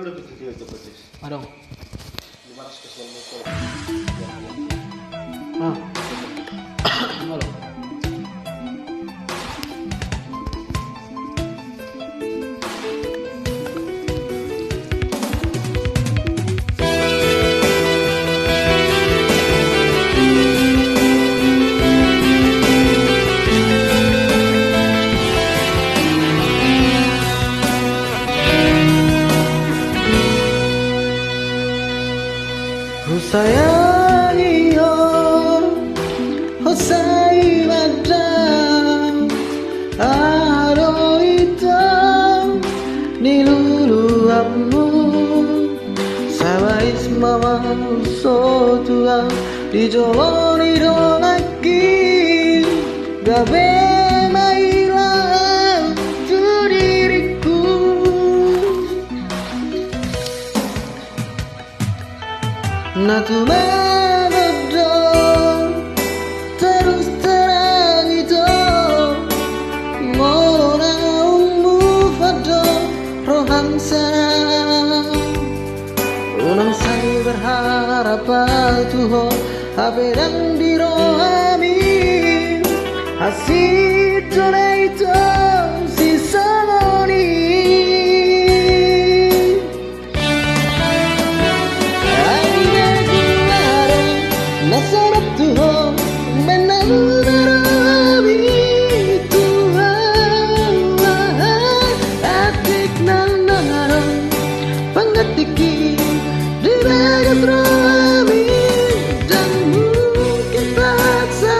udah bikin video coba Cis. Dong. Gimana spesial muncul? Ah. Halo. Sayangi hosai madam aro hitam niluluapmu sabais mama sotua di joloni lagi gabe mailang tu diriku Natu menodong terus terang itu Moraumu fado rohang sana Unang saya berharap Tuho Aperang di rohami Hasil itu si samoni Nasarap Tuhan menarami Tuhan atik nanarang pangatiki di bagas rami dan mungkin paksa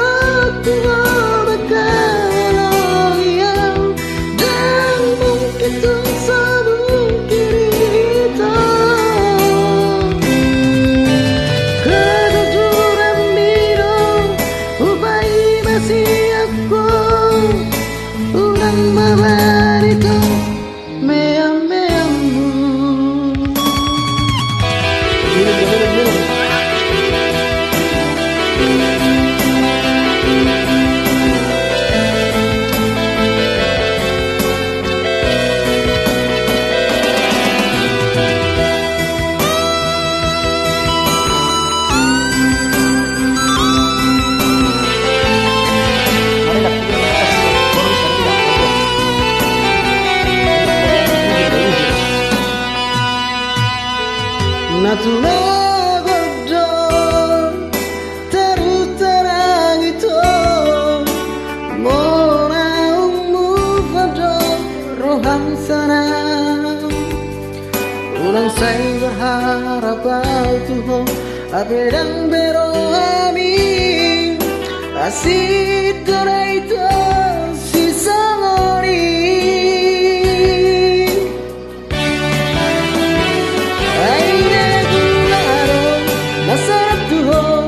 Tuhan bakal yang dan mungkin Tuhan sabun kita Mabarito meam-meammu Natuna godong terus terang itu Moraumu fado roham sana Ulang saya berharap Tuhan Apedang berohami Asid itu si samori Nasarap Tuhan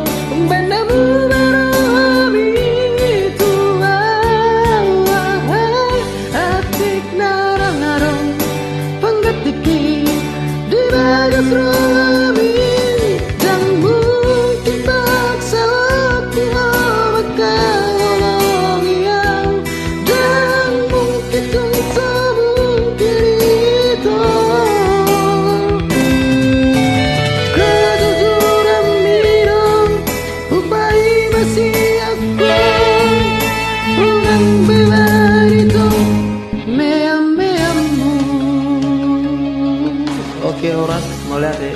benamu berami Tuhan atik narang-narang panggatiki di bagas rami dan mungkin paksa Tuhan bakal yang dan mungkin Tuhan sabun kirito Oke orang mau lihat deh.